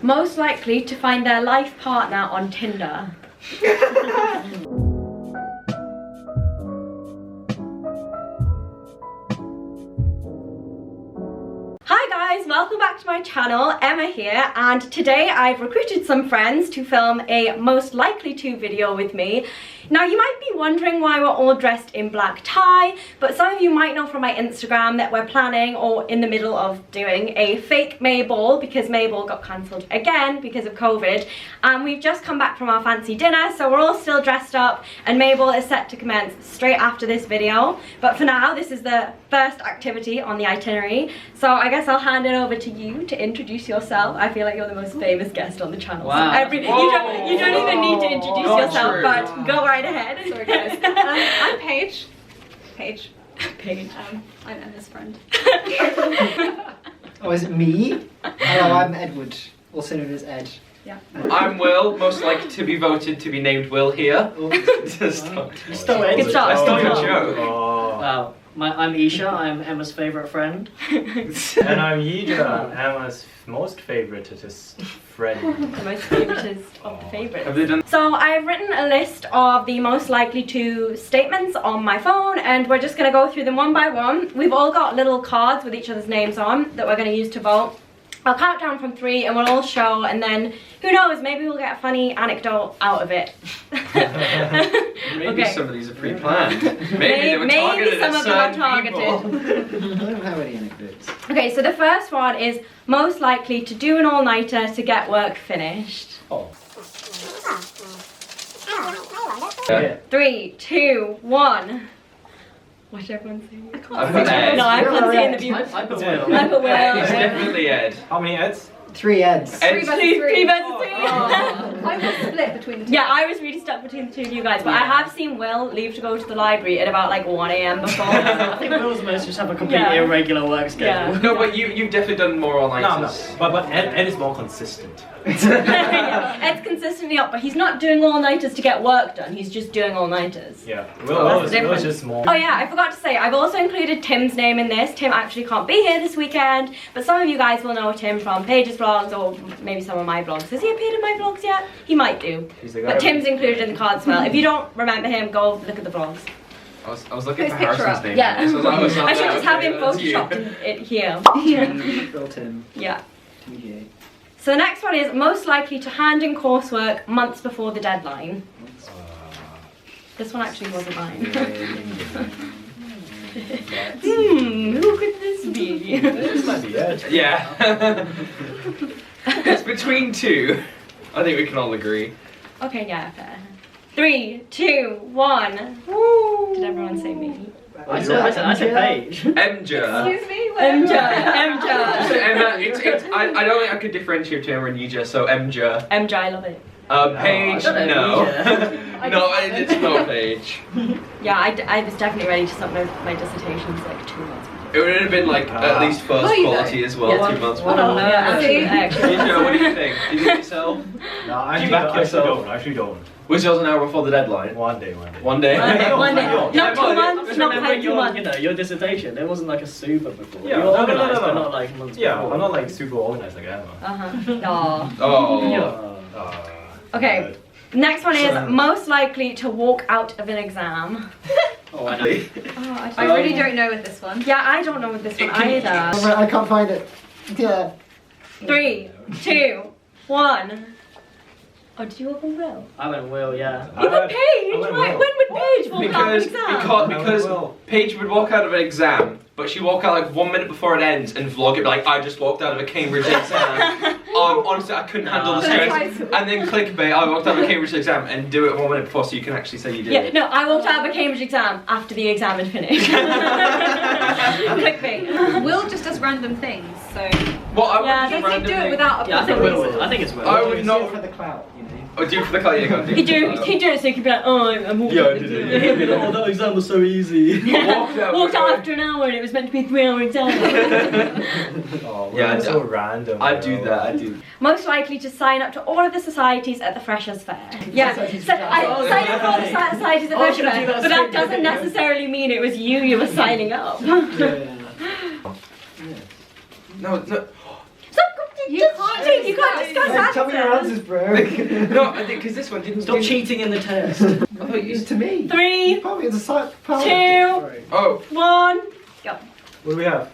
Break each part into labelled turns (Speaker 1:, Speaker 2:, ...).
Speaker 1: most likely to find their life partner on Tinder. Hi guys, welcome back to my channel. Emma here, and today I've recruited some friends to film a most likely to video with me. Now you might be wondering why we're all dressed in black tie, but some of you might know from my Instagram that we're planning or in the middle of doing a fake May ball because May ball got cancelled again because of COVID, and we've just come back from our fancy dinner, so we're all still dressed up and May ball is set to commence straight after this video. But for now, this is the first activity on the itinerary, so I guess I'll hand it over to you to introduce yourself. I feel like you're the most famous guest on the channel.
Speaker 2: Wow.
Speaker 1: So you don't even need to introduce yourself, but go right ahead.
Speaker 3: Sorry guys. I'm Paige.
Speaker 1: Paige.
Speaker 3: I'm Emma's friend.
Speaker 4: Oh, is it me? Hello, I'm Edward, also known as Ed.
Speaker 1: Yeah.
Speaker 2: I'm Will, most likely to be voted to be named Will here.
Speaker 4: Stop.
Speaker 1: Good start.
Speaker 2: I stole your joke.
Speaker 5: Wow. I'm Isha, I'm Emma's favourite friend.
Speaker 6: And I'm Yida, Emma's most favoritist friend.
Speaker 1: The most favoritist of the favourites.
Speaker 2: Have they done?
Speaker 1: So I've written a list of the most likely to statements on my phone, and we're just going to go through them one by one. We've all got little cards with each other's names on that we're going to use to vote. I'll count down from 3 and we'll all show, and then who knows, maybe we'll get a funny anecdote out of it.
Speaker 2: Maybe
Speaker 1: Okay.
Speaker 2: some of these are pre-planned. Maybe they were targeted
Speaker 1: some
Speaker 2: at
Speaker 1: of them are
Speaker 2: certain people.
Speaker 1: targeted.
Speaker 4: I don't have any anecdotes.
Speaker 1: Okay, so the first one is most likely to do an all-nighter to get work finished.
Speaker 6: Oh.
Speaker 1: 3, 2, 1. What's everyone saying? I
Speaker 2: I
Speaker 1: can't
Speaker 2: put
Speaker 1: see.
Speaker 2: Ed.
Speaker 1: No, I can't see in the view.
Speaker 5: I put Will.
Speaker 1: I put Will.
Speaker 2: It's definitely Ed.
Speaker 6: How many Eds?
Speaker 4: 3 Eds.
Speaker 2: Ed.
Speaker 1: 3 versus 3.
Speaker 3: I was split between the two.
Speaker 1: Yeah, I was really stuck between the two of you guys, but I have seen Will leave to go to the library at about like 1 AM before.
Speaker 5: I think Will's most just have a completely
Speaker 1: Yeah.
Speaker 5: irregular work schedule.
Speaker 1: Yeah.
Speaker 2: No, but you've definitely done more
Speaker 6: No,
Speaker 2: all-nighters.
Speaker 6: no. But Ed is more consistent.
Speaker 1: Yeah, Ed's consistently up, but he's not doing all-nighters to get work done, he's just doing all-nighters.
Speaker 6: Yeah.
Speaker 1: that's
Speaker 6: Will
Speaker 1: the
Speaker 6: is
Speaker 1: difference.
Speaker 6: just more.
Speaker 1: Oh yeah, I forgot to say, I've also included Tim's name in this. Tim actually can't be here this weekend, but some of you guys will know Tim from Paige's vlogs or maybe some of my vlogs. Has he appeared in my vlogs yet? He might do.
Speaker 6: He's the guy
Speaker 1: But
Speaker 6: with-
Speaker 1: Tim's included in the cards as well. If you don't remember him, go look at the vlogs.
Speaker 2: I was looking
Speaker 3: His
Speaker 2: for
Speaker 3: picture
Speaker 2: Harrison's
Speaker 3: up.
Speaker 2: name.
Speaker 1: Yeah.
Speaker 2: So I was like,
Speaker 1: I should just have him
Speaker 2: okay, that's you.
Speaker 1: photoshopped it here.
Speaker 4: Built in.
Speaker 1: Yeah.
Speaker 4: TBA.
Speaker 1: So the next one is most likely to hand in coursework months before the deadline. This one actually wasn't mine. Who could this be?
Speaker 6: This might be Ed.
Speaker 2: Yeah. It's between 2. I think we can all agree.
Speaker 1: Okay, yeah, fair. 3, 2, 1. Woo! Did everyone say me?
Speaker 5: I said Paige.
Speaker 2: Emja.
Speaker 3: Excuse me?
Speaker 1: MJ,
Speaker 2: So
Speaker 1: MJ.
Speaker 2: Emma, I don't think I could differentiate between Emma and Yija, so Emja.
Speaker 1: MJ, I love it.
Speaker 2: Paige,
Speaker 5: I don't
Speaker 2: no.
Speaker 5: know,
Speaker 2: No, it's not Paige.
Speaker 1: Yeah, I was definitely ready to submit my dissertations like 2 months before.
Speaker 2: It would have been like at least first
Speaker 3: Were you
Speaker 2: quality as well,
Speaker 1: Yeah.
Speaker 2: 2 months
Speaker 5: What
Speaker 2: before.
Speaker 5: a nerd.
Speaker 1: Yeah, actually.
Speaker 2: Yija, what do you think? Do you think yourself?
Speaker 6: No, I
Speaker 2: Do you
Speaker 6: actually,
Speaker 2: back yourself?
Speaker 6: I actually don't.
Speaker 2: Was yours an hour before the deadline?
Speaker 6: One day.
Speaker 1: One
Speaker 2: One day.
Speaker 1: day,
Speaker 6: No,
Speaker 1: one day.
Speaker 6: no,
Speaker 1: Not 2
Speaker 2: no,
Speaker 1: months,
Speaker 5: Just
Speaker 1: not
Speaker 5: remember
Speaker 1: quite 2
Speaker 5: your,
Speaker 1: months.
Speaker 5: you know, your dissertation, it wasn't like a super before.
Speaker 6: Yeah,
Speaker 5: You
Speaker 6: no,
Speaker 5: organised,
Speaker 6: no.
Speaker 5: but not like months
Speaker 6: Yeah,
Speaker 5: before.
Speaker 6: I'm not like super organized like Emma.
Speaker 1: Uh-huh. Aw.
Speaker 2: Oh.
Speaker 1: Okay. Next one is most likely to walk out of an exam.
Speaker 5: Oh, I know.
Speaker 1: Oh,
Speaker 3: I really don't know with this one.
Speaker 1: Yeah, I don't know with this one
Speaker 2: It
Speaker 1: either.
Speaker 4: I can't find it. Yeah.
Speaker 1: 3, 2, 1. Oh, did you walk on Will?
Speaker 5: I went Will, yeah.
Speaker 1: You went Paige!
Speaker 6: I went
Speaker 1: Why?
Speaker 6: Will.
Speaker 1: When would Paige walk out of an exam?
Speaker 2: Because Paige would walk out of an exam, but she'd walk out like 1 minute before it ends and vlog it like, I just walked out of a Cambridge exam. Honestly, I couldn't handle the stress. And then clickbait, I walked out of a Cambridge exam and do it 1 minute before so you can actually say you did
Speaker 1: Yeah,
Speaker 2: it.
Speaker 1: no, I walked out of a Cambridge exam after the exam had finished. Clickbait.
Speaker 3: Will just does random things, so.
Speaker 2: Well, I
Speaker 1: Yeah,
Speaker 2: would
Speaker 3: He
Speaker 2: just
Speaker 3: can do it
Speaker 2: randomly...
Speaker 3: without a
Speaker 5: Yeah, I think
Speaker 3: proper
Speaker 5: Will
Speaker 3: reason.
Speaker 5: would. I think it's Will.
Speaker 2: I would
Speaker 4: Do
Speaker 2: not...
Speaker 4: it for the clout, you know.
Speaker 2: Oh, do it for the colour, you go.
Speaker 1: He do it so you can be like, oh, I'm walking.
Speaker 2: Yeah, I did it.
Speaker 5: He'll be like, oh, that exam was so easy.
Speaker 2: Walked out.
Speaker 1: Walked out after an hour and it was meant to be a 3-hour exam.
Speaker 6: Oh,
Speaker 2: Yeah,
Speaker 6: yeah, so random.
Speaker 2: I do that, I do.
Speaker 1: Most likely to sign up to all of the societies at the Freshers' Fair. Yeah,
Speaker 4: Societies
Speaker 1: so
Speaker 4: for
Speaker 1: I
Speaker 4: Freshers.
Speaker 1: signed up for all the societies at the
Speaker 5: Oh,
Speaker 1: Freshers'
Speaker 5: should I do
Speaker 1: Fair,
Speaker 5: that
Speaker 1: but that
Speaker 5: straight
Speaker 1: doesn't
Speaker 5: from the video?
Speaker 1: necessarily mean it was you were signing up.
Speaker 4: Yeah.
Speaker 2: No, no.
Speaker 1: Stop
Speaker 3: You
Speaker 1: just cheating. You can't discuss
Speaker 4: Hey, tell me your
Speaker 1: answers.
Speaker 4: answers, bro.
Speaker 2: No, I think because this one didn't.
Speaker 5: Stop cheating in the test.
Speaker 2: I thought you
Speaker 4: It's to me.
Speaker 1: 3,
Speaker 4: You probably it's a side power.
Speaker 1: 2,
Speaker 2: Oh,
Speaker 1: 1. Go.
Speaker 6: What do we have?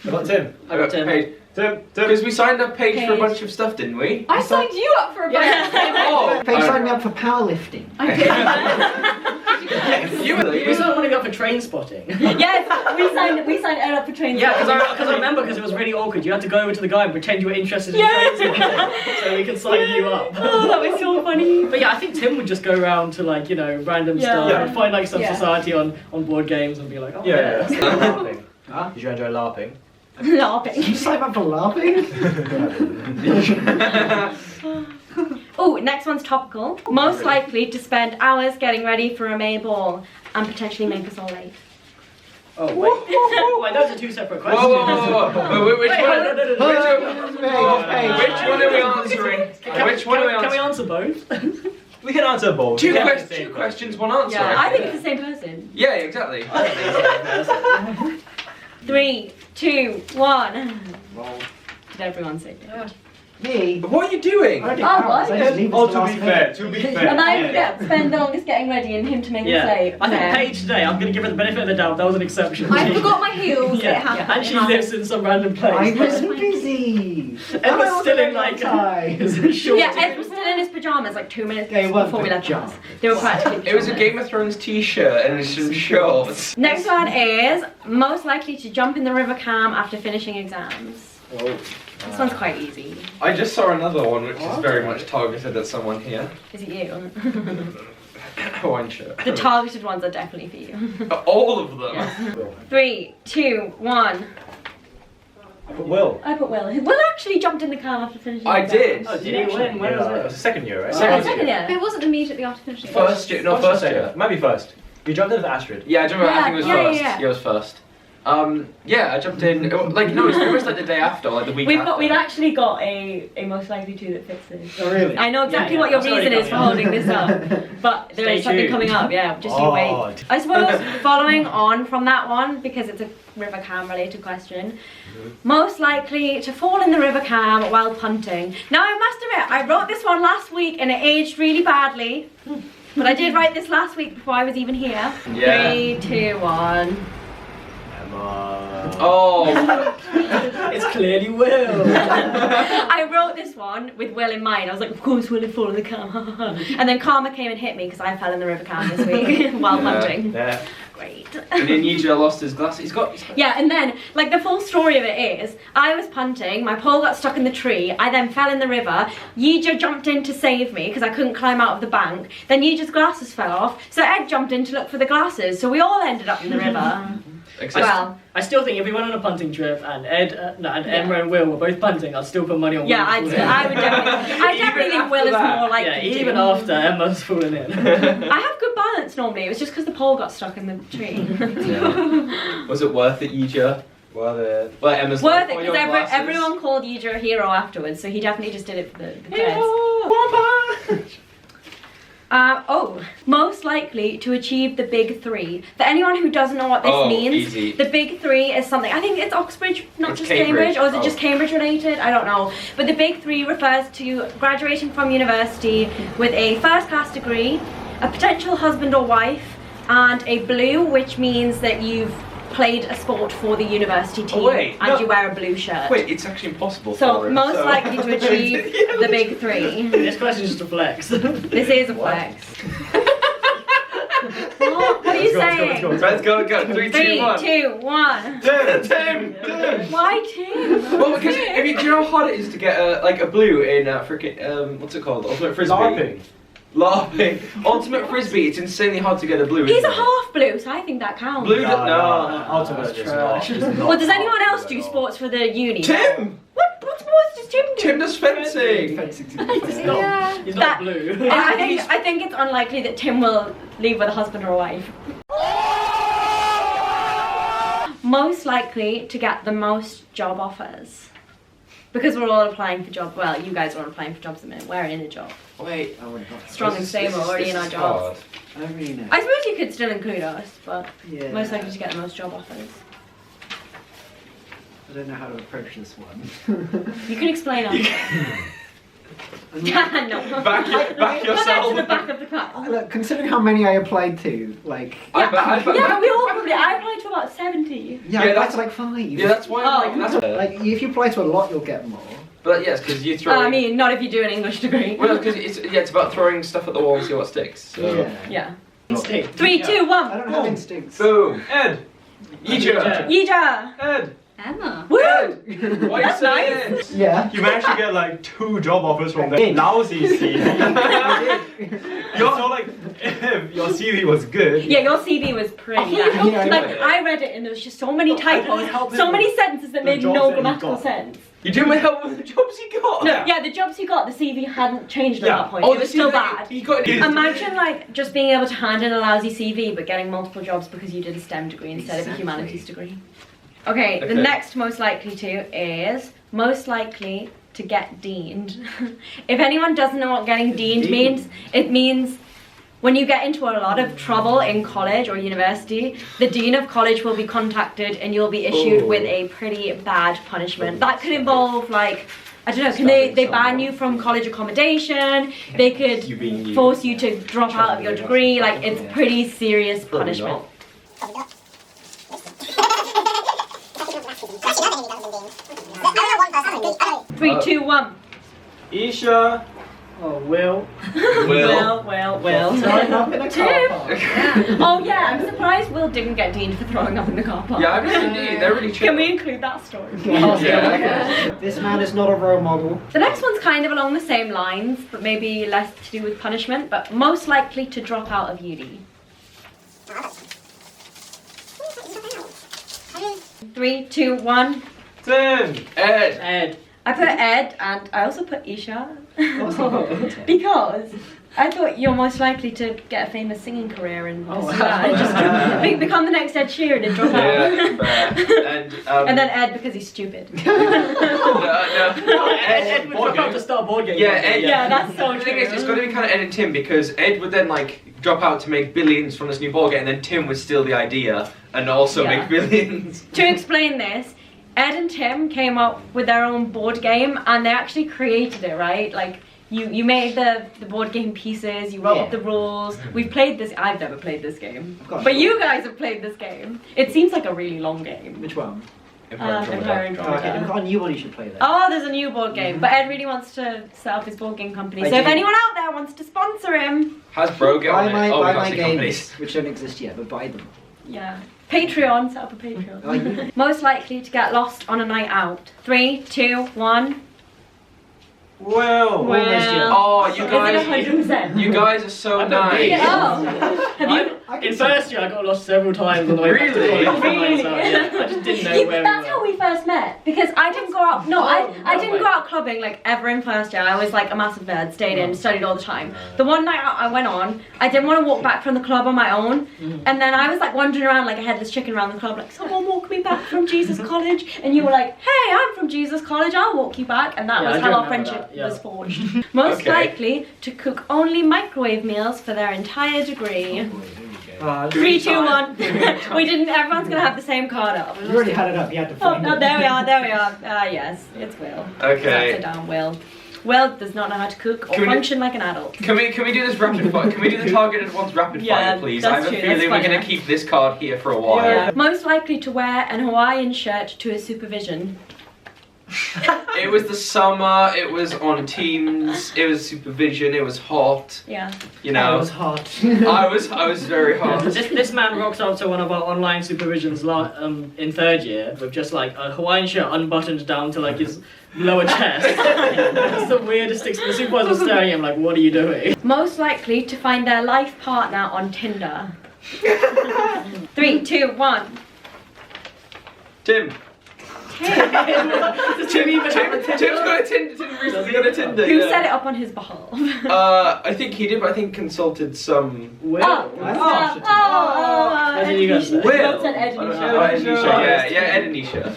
Speaker 6: I got Tim.
Speaker 5: I got Tim.
Speaker 2: Paige.
Speaker 6: Tim.
Speaker 2: Because we signed up Paige for a
Speaker 1: Paige.
Speaker 2: bunch of stuff, didn't we?
Speaker 3: I signed you up for a bunch.
Speaker 2: Oh,
Speaker 4: Paige signed me up for powerlifting.
Speaker 3: I did.
Speaker 2: You
Speaker 5: We started wanting to go for train spotting.
Speaker 1: Yes, we signed Ed up for trains.
Speaker 5: Yeah, because I remember because it was really awkward. You had to go over to the guy and pretend you were interested in trains, so we could sign you up.
Speaker 1: Oh, that was so funny.
Speaker 5: But yeah, I think Tim would just go around to like random stuff,
Speaker 6: Yeah.
Speaker 5: and find like some
Speaker 1: Yeah.
Speaker 5: society on board games and be like, oh
Speaker 6: Yeah.
Speaker 5: yeah.
Speaker 6: LARPing.
Speaker 4: Huh?
Speaker 6: Did you enjoy LARPing?
Speaker 4: You
Speaker 1: LARPing.
Speaker 4: signed up for laughing?
Speaker 1: Oh, next one's topical. Most likely to spend hours getting ready for a May ball and potentially make us all late.
Speaker 5: Oh wait. Wait, those are two separate
Speaker 2: Whoa,
Speaker 5: questions.
Speaker 2: whoa, whoa, whoa. Which
Speaker 5: Wait,
Speaker 2: one?
Speaker 5: no, no, no, no.
Speaker 2: Which one are we answering? Which one are we
Speaker 5: Can we
Speaker 2: answering?
Speaker 5: answer both?
Speaker 6: We can answer both.
Speaker 2: Two,
Speaker 6: Yeah.
Speaker 2: two questions, one answer.
Speaker 1: Yeah, I think it's the same person.
Speaker 2: Yeah, exactly.
Speaker 1: 3, 2, 1.
Speaker 4: Roll.
Speaker 1: Did everyone say it?
Speaker 4: Me?
Speaker 2: What are you doing?
Speaker 4: I don't
Speaker 1: Oh,
Speaker 4: count,
Speaker 1: what?
Speaker 4: so I just leave it
Speaker 6: Oh,
Speaker 4: to the
Speaker 6: to
Speaker 4: last
Speaker 6: be
Speaker 4: minute.
Speaker 6: fair, to be fair.
Speaker 1: And I spend the longest getting ready and him to make us
Speaker 5: Yeah.
Speaker 1: late.
Speaker 5: I think
Speaker 1: Fair.
Speaker 5: Paige today, I'm going to give her the benefit of the doubt, that was an exception.
Speaker 3: I forgot my heels. It
Speaker 5: Yeah,
Speaker 3: happened.
Speaker 5: and she lives in some random place.
Speaker 4: I was busy.
Speaker 5: Emma's still in like
Speaker 4: time.
Speaker 5: a short.
Speaker 1: Yeah, Ed was still in his pajamas like 2 minutes
Speaker 4: They weren't
Speaker 1: before we left the house.
Speaker 4: pajamas.
Speaker 1: They were practically
Speaker 2: It was a
Speaker 1: pajamas.
Speaker 2: Game of Thrones t-shirt and some shorts.
Speaker 1: Next one is most likely to jump in the river cam after finishing exams. This one's quite easy.
Speaker 2: I just saw another one which is very much targeted at someone here.
Speaker 1: Is it you?
Speaker 2: Hawaiian shirt.
Speaker 1: The targeted ones are definitely for you.
Speaker 2: All of them.
Speaker 1: Yeah. 3, 2, 1.
Speaker 6: But Will.
Speaker 1: I put Will. Will actually jumped in the car after finishing
Speaker 2: I
Speaker 1: exams.
Speaker 2: did.
Speaker 5: Oh, did he win? When
Speaker 6: Yeah,
Speaker 5: was
Speaker 6: it
Speaker 5: it?
Speaker 6: was the second year, right?
Speaker 1: Oh, second year.
Speaker 3: It wasn't immediately after finishing.
Speaker 2: First year, no,
Speaker 6: First or
Speaker 2: first
Speaker 6: second?
Speaker 2: year.
Speaker 6: Might be first. You jumped in with Astrid.
Speaker 2: Yeah, I remember. I think it was
Speaker 1: Yeah,
Speaker 2: first.
Speaker 1: yeah.
Speaker 2: Yeah, it was first. Yeah, I jumped in. Like no, it was pretty much like the day after, like the week after.
Speaker 1: We've actually got a most likely to that fits this.
Speaker 4: Oh, really?
Speaker 1: I know exactly
Speaker 5: Yeah,
Speaker 1: what your
Speaker 5: that's already
Speaker 1: reason is for
Speaker 5: coming
Speaker 1: holding this up, but there
Speaker 5: Stay
Speaker 1: is something
Speaker 5: tuned.
Speaker 1: coming up. Yeah, just you wait. I suppose following on from that one, because it's a river cam related question, most likely to fall in the river cam while punting. Now I must admit, I wrote this one last week and it aged really badly, but I did write this last week before I was even here.
Speaker 2: Yeah.
Speaker 1: 3, 2, 1.
Speaker 6: Emma.
Speaker 2: Oh.
Speaker 5: It's clearly Will.
Speaker 1: I wrote this one with Will in mind. I was like, of course Will would fall in the cam. And then karma came and hit me because I fell in the river cam this week while
Speaker 2: Yeah.
Speaker 1: punting.
Speaker 6: Yeah.
Speaker 1: Great.
Speaker 2: And then Nija lost his glasses. He's got.
Speaker 1: Yeah, and then, like, the full story of it is, I was punting, my pole got stuck in the tree, I then fell in the river, Yija jumped in to save me because I couldn't climb out of the bank, then Yija's glasses fell off, so Ed jumped in to look for the glasses, so we all ended up in the river. Well,
Speaker 5: I still think if we went on a punting trip and Emma and Will were both punting, I'd still put money on
Speaker 1: yeah,
Speaker 5: Will.
Speaker 1: I would definitely think Will is
Speaker 2: that?
Speaker 1: more likely
Speaker 5: Yeah,
Speaker 1: to.
Speaker 5: even after Emma's fallen in.
Speaker 1: I have good balance normally, it was just because the pole got stuck in the tree.
Speaker 2: Was it worth it, Nija?
Speaker 6: Well,
Speaker 2: Well, Emma's
Speaker 1: Worth
Speaker 2: like,
Speaker 1: it,
Speaker 2: "Oh,
Speaker 1: because
Speaker 2: your glasses."
Speaker 1: everyone called Yija a hero afterwards, so he definitely just did it for the kids. Most likely to achieve the big 3. For anyone who doesn't know what this means,
Speaker 2: easy.
Speaker 1: the big 3 is something, I think it's Oxbridge, not
Speaker 2: It's
Speaker 1: just Cambridge,
Speaker 2: Cambridge,
Speaker 1: or is it
Speaker 2: oh.
Speaker 1: just Cambridge related? I don't know. But the big 3 refers to graduating from university with a first class degree, a potential husband or wife, and a blue, which means that you've played a sport for the university team
Speaker 2: wait,
Speaker 1: and
Speaker 2: no.
Speaker 1: you wear a blue shirt.
Speaker 2: Wait, it's actually impossible.
Speaker 1: So
Speaker 2: for him,
Speaker 1: most
Speaker 2: so-
Speaker 1: likely to achieve the big 3.
Speaker 5: This question is just a flex.
Speaker 1: This is a flex. What are you saying?
Speaker 2: Let's go, 3, 2, 1.
Speaker 1: 3, 2, 1.
Speaker 2: Tim.
Speaker 1: Why Tim?
Speaker 2: Well, because do you know how hard it is to get a blue in freaking what's it called? Ultimate Frisbee.
Speaker 6: LARPing.
Speaker 2: LARPing. Ultimate Frisbee. It's insanely hard to get a blue.
Speaker 1: He's
Speaker 2: isn't
Speaker 1: a
Speaker 2: it?
Speaker 1: half blue, so I think that counts.
Speaker 2: Blue.
Speaker 6: No. Ultimate
Speaker 5: That's
Speaker 6: is
Speaker 5: trash.
Speaker 6: not.
Speaker 1: Well, does anyone else do sports for the uni?
Speaker 2: Tim.
Speaker 1: What sports does Tim do?
Speaker 2: Tim does fencing.
Speaker 3: Yeah.
Speaker 5: He's
Speaker 1: That-
Speaker 5: not blue.
Speaker 1: And I think it's unlikely that Tim will leave with a husband or a wife. Most likely to get the most job offers. Because we're all applying for jobs. Well, you guys are all applying for jobs at the minute. We're in a job.
Speaker 2: Wait.
Speaker 4: Oh my god.
Speaker 1: Strong and stable, already in our jobs.
Speaker 4: I don't really know.
Speaker 1: I suppose you could still include us, but
Speaker 4: Yeah.
Speaker 1: most likely to get the most job offers.
Speaker 4: I don't know how to approach this one.
Speaker 1: You can explain it. No.
Speaker 2: Back
Speaker 1: Go back
Speaker 2: yourself.
Speaker 1: to the back of the class.
Speaker 4: Look, considering how many I applied to, like...
Speaker 2: I bet.
Speaker 1: Yeah, we all probably. I applied to about 70.
Speaker 4: Yeah, I
Speaker 2: Yeah,
Speaker 4: applied
Speaker 2: that's-
Speaker 4: to like 5.
Speaker 2: Yeah, that's why. I'm like, that's.
Speaker 4: Like, if you apply to a lot, you'll get more.
Speaker 2: But yes, because you throw.
Speaker 1: I mean, not if you do an English degree.
Speaker 2: Well, because it's about throwing stuff at the wall and see what sticks. So.
Speaker 1: Yeah.
Speaker 5: Instinct.
Speaker 1: 3, 2, 1.
Speaker 4: I don't have instincts.
Speaker 2: Boom. Ed. Yija.
Speaker 1: Yija.
Speaker 2: Ed.
Speaker 3: Emma.
Speaker 1: Woo!
Speaker 2: Ed. Why
Speaker 1: That's
Speaker 2: you saying
Speaker 1: nice.
Speaker 2: Ed?
Speaker 4: Yeah.
Speaker 6: You managed to get like 2 job offers from the lousy CV. So like, if your CV was good.
Speaker 1: Yeah, your CV was pretty.
Speaker 4: Yeah,
Speaker 1: Like,
Speaker 2: yeah.
Speaker 1: I read it and there was just so many
Speaker 6: I didn't
Speaker 1: typos,
Speaker 6: help
Speaker 1: so
Speaker 6: him
Speaker 1: many
Speaker 6: with
Speaker 1: sentences that
Speaker 6: the
Speaker 1: made
Speaker 6: jobs
Speaker 1: no
Speaker 6: that he
Speaker 1: grammatical
Speaker 6: got.
Speaker 1: sense.
Speaker 2: You did my help with the jobs you got.
Speaker 1: No, yeah, the jobs you got, the CV hadn't changed at
Speaker 6: Yeah.
Speaker 1: that point.
Speaker 2: Oh,
Speaker 1: it was still bad.
Speaker 2: You got it.
Speaker 1: Imagine like just being able to hand in a lousy CV but getting multiple jobs because you did a STEM degree instead of a
Speaker 4: Exactly.
Speaker 1: humanities degree. Okay, the
Speaker 2: Okay.
Speaker 1: next most likely to is most likely to get deaned. If anyone doesn't know what getting deaned means, it means when you get into a lot of trouble in college or university, the dean of college will be contacted and you'll be issued with a pretty bad punishment. That could involve like, I don't know, can they ban you from college accommodation, they could
Speaker 2: You being you.
Speaker 1: force you to drop out of your degree, like it's pretty serious punishment. 3, 2, 1.
Speaker 6: Isha.
Speaker 5: Oh, Will.
Speaker 1: Will.
Speaker 4: Throwing up in a
Speaker 1: Tim.
Speaker 4: car park.
Speaker 1: Oh yeah, I'm surprised Will didn't get deaned for throwing up in the car park.
Speaker 2: Yeah, I've been indeed. They're really chill.
Speaker 1: Can we include that story?
Speaker 2: Yeah.
Speaker 4: This man is not a role model.
Speaker 1: The next one's kind of along the same lines, but maybe less to do with punishment, but most likely to drop out of uni. 3, 2, 1.
Speaker 6: Tim.
Speaker 2: Ed.
Speaker 5: Ed.
Speaker 1: I put Ed and I also put Isha. Because I thought you're most likely to get a famous singing career and pursue that and just become the next Ed Sheeran and drop out.
Speaker 2: Yeah, fair.
Speaker 1: And then Ed because he's stupid.
Speaker 5: Ed would drop out to start a board game.
Speaker 2: Yeah, Ed.
Speaker 1: Yeah, that's so
Speaker 2: The
Speaker 1: true.
Speaker 2: thing is, it's got to be kind of Ed and Tim because Ed would then like drop out to make billions from this new ball game, and then Tim would steal the idea and also
Speaker 1: Yeah.
Speaker 2: make billions.
Speaker 1: To explain this, Ed and Tim came up with their own board game and they actually created it, right? Like you made the board game pieces, you wrote up the rules. We've played this, I've never played this game.
Speaker 4: Gosh.
Speaker 1: But you guys have played this game. It seems like a really long game.
Speaker 4: Which one?
Speaker 1: Empire
Speaker 2: Andromeda.
Speaker 4: Oh, okay,
Speaker 1: Andromeda.
Speaker 4: a new one you should play then.
Speaker 1: Oh, there's a new board game, but Ed really wants to set up his board game company.
Speaker 4: I
Speaker 1: So if
Speaker 4: do.
Speaker 1: anyone out there wants to sponsor him,
Speaker 2: Hasbro, get
Speaker 4: Buy
Speaker 2: on
Speaker 4: my,
Speaker 2: it. Oh, we
Speaker 4: buy
Speaker 2: can't
Speaker 4: my
Speaker 2: say
Speaker 4: games,
Speaker 2: companies.
Speaker 4: which don't exist yet, but buy them.
Speaker 1: yeah. Patreon, set up a Patreon.
Speaker 4: Oh, yeah.
Speaker 1: Most likely to get lost on a night out. 3, 2, 1.
Speaker 6: Will.
Speaker 1: Well,
Speaker 2: Oh, you
Speaker 1: is
Speaker 2: guys,
Speaker 1: it 100%?
Speaker 2: you guys are so
Speaker 5: I don't
Speaker 2: nice.
Speaker 5: think-
Speaker 1: Oh, have you?
Speaker 5: In first year, I got lost several times on the way back to
Speaker 2: Really?
Speaker 5: college.
Speaker 1: Really?
Speaker 5: So, yeah, I just didn't know where
Speaker 1: That's
Speaker 5: we
Speaker 1: how
Speaker 5: were.
Speaker 1: we first met because I didn't go out. No, I
Speaker 5: no
Speaker 1: didn't
Speaker 5: way.
Speaker 1: go out clubbing like ever in first year. I was like a massive nerd, stayed in, studied all the time. The one night out I went on, I didn't want to walk back from the club on my own, and then I was like wandering around like a headless chicken around the club, like someone walk me back from Jesus College, and you were like, hey, I'm from Jesus College, I'll walk you back, and that
Speaker 5: Yeah,
Speaker 1: was
Speaker 5: I
Speaker 1: how
Speaker 5: do
Speaker 1: our
Speaker 5: remember
Speaker 1: friendship
Speaker 5: that, yeah.
Speaker 1: was forged. Most
Speaker 2: Okay.
Speaker 1: likely to cook only microwave meals for their entire degree. 3, 2, 1. We didn't. Everyone's gonna have the same card up.
Speaker 4: You already had it up, you had to
Speaker 1: Oh,
Speaker 4: find
Speaker 1: no,
Speaker 4: it.
Speaker 1: there we are, there we are. Ah, yes, it's Will.
Speaker 2: Okay.
Speaker 1: That's it down, Will. Will does not know how to cook or
Speaker 2: Can we do-
Speaker 1: function like an adult.
Speaker 2: Can we do this rapid fire? Can we do the targeted ones rapid
Speaker 1: Yeah,
Speaker 2: fire, please?
Speaker 1: that's
Speaker 2: I have a
Speaker 1: true,
Speaker 2: feeling
Speaker 1: that's
Speaker 2: we're gonna
Speaker 1: funnier.
Speaker 2: keep this card here for a while.
Speaker 1: Yeah. Most likely to wear an Hawaiian shirt to a supervision.
Speaker 2: It was the summer. It was on Teams. It was supervision. It was hot.
Speaker 1: Yeah.
Speaker 2: You
Speaker 4: It
Speaker 2: know,
Speaker 4: was hot.
Speaker 2: I was very hot.
Speaker 5: This man rocks up to one of our online supervisions in third year with just like a Hawaiian shirt unbuttoned down to like his lower chest. That's the weirdest thing. The supervisor was staring at him like, what are you doing?
Speaker 1: Most likely to find their life partner on Tinder. 3, 2, 1.
Speaker 2: Tim.
Speaker 1: Tim.
Speaker 2: Tim's got a Tinder. Tim recently got a Tinder.
Speaker 1: Who
Speaker 2: yeah.
Speaker 1: set it up on his behalf?
Speaker 2: I think he did, but I think consulted some.
Speaker 5: Will?
Speaker 1: Oh,
Speaker 5: What did you guys say?
Speaker 1: Will said Ed
Speaker 2: I don't
Speaker 1: and
Speaker 2: know. Ed and
Speaker 1: Isha.
Speaker 2: Isha. Yeah, Ed and Isha.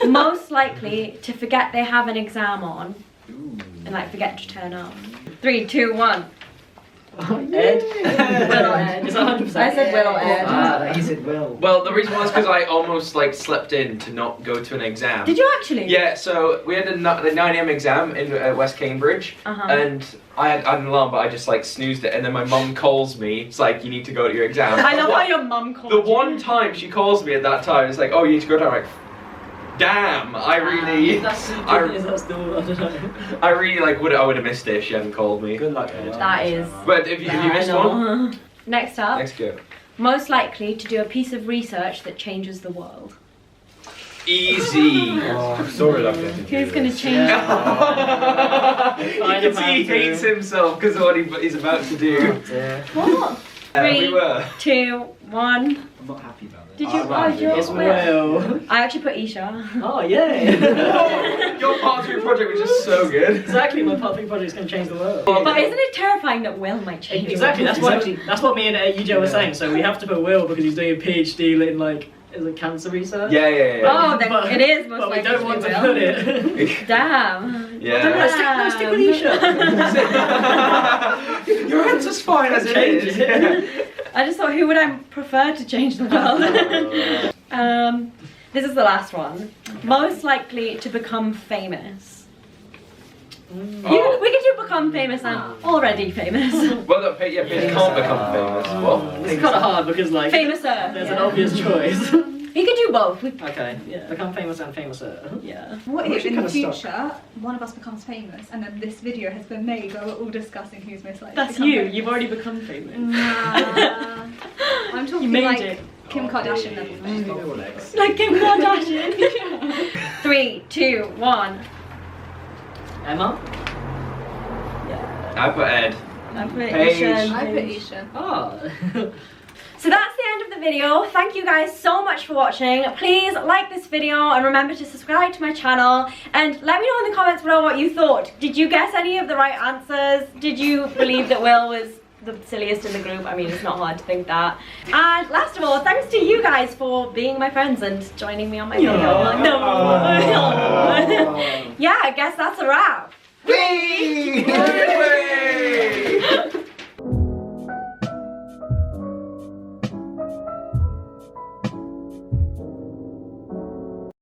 Speaker 1: Most likely to forget they have an exam on and like forget to turn up. 3, 2, 1.
Speaker 5: Ed?
Speaker 3: Will or Ed?
Speaker 5: It's 100%.
Speaker 3: I said Will or Ed.
Speaker 4: He said Will.
Speaker 2: Well, the reason was because I almost like slipped in to not go to an exam.
Speaker 1: Did you actually?
Speaker 2: Yeah, so we had the 9 AM exam in West Cambridge, and I had an alarm, but I just like snoozed it, and then my mum calls me. It's like, you need to go to your exam.
Speaker 1: I love how your mum called
Speaker 2: The
Speaker 1: you.
Speaker 2: one time she calls me at that time, it's like, oh, you need to go down. I'm like, damn, I really,
Speaker 5: Is that still, I don't know.
Speaker 2: I really like I would have missed it if she hadn't called me.
Speaker 6: Good luck, Ed.
Speaker 1: That is.
Speaker 2: But if you missed one,
Speaker 1: Next up,
Speaker 2: next go.
Speaker 1: most likely to do a piece of research that changes the world.
Speaker 2: Easy.
Speaker 6: Oh, I'm so reluctant.
Speaker 1: Who's going to change
Speaker 2: You can see he hates himself because of what he's about to do.
Speaker 1: What?
Speaker 2: We
Speaker 1: 3,
Speaker 2: were.
Speaker 1: 2, 1.
Speaker 4: I'm not happy about it.
Speaker 1: Did you?
Speaker 6: Ah,
Speaker 5: It's Will.
Speaker 1: I actually put Isha.
Speaker 5: Oh, yay.
Speaker 2: Your part 3 project was just so good.
Speaker 5: Exactly, my part 3 project is going to change the world.
Speaker 1: But isn't it terrifying that Will might change?
Speaker 5: Exactly,
Speaker 1: the world?
Speaker 5: that's what me and Yujo were saying. So we have to put Will because he's doing a PhD in like, is it cancer research?
Speaker 2: Yeah.
Speaker 1: Oh, then
Speaker 5: But-
Speaker 1: it is most
Speaker 5: But we
Speaker 1: likely
Speaker 5: don't want to
Speaker 1: Will.
Speaker 5: put it.
Speaker 1: Damn.
Speaker 2: Yeah.
Speaker 5: Stick with Isha.
Speaker 2: Your answer's fine as it
Speaker 5: Change
Speaker 2: is.
Speaker 5: it.
Speaker 1: I just thought, who would I prefer to change the world? This is the last one. Most likely to become famous.
Speaker 2: Oh.
Speaker 1: We could do become famous and already famous.
Speaker 2: Well, look, yeah, but it can't become famous. What?
Speaker 5: It's kind of hard because like
Speaker 1: Famouser.
Speaker 5: there's
Speaker 1: yeah.
Speaker 5: an obvious choice.
Speaker 1: You could do both.
Speaker 5: Okay, yeah, become famous and famouser.
Speaker 1: Yeah.
Speaker 3: What
Speaker 4: I'm
Speaker 3: if
Speaker 4: actually
Speaker 3: in the
Speaker 4: kinda
Speaker 3: future one of us becomes famous and then this video has been made where we're all discussing who's most likely
Speaker 1: That's
Speaker 3: to become
Speaker 1: you.
Speaker 3: famous?
Speaker 1: You've already become famous.
Speaker 3: Nah. I'm talking
Speaker 1: You made
Speaker 3: like
Speaker 1: it.
Speaker 3: Kim Kardashian level famous.
Speaker 1: Like Kim Kardashian. 3, 2, 1.
Speaker 5: Emma?
Speaker 2: I put Ed.
Speaker 1: I put
Speaker 2: Paige.
Speaker 1: Isha.
Speaker 3: I put Isha.
Speaker 5: Oh.
Speaker 1: So that's the end of the video. Thank you guys so much for watching. Please like this video and remember to subscribe to my channel and let me know in the comments below what you thought. Did you guess any of the right answers? Did you believe that Will was the silliest in the group? I mean, it's not hard to think that. And last of all, thanks to you guys for being my friends and joining me on my video. Yeah, I guess that's a wrap.
Speaker 2: Whee!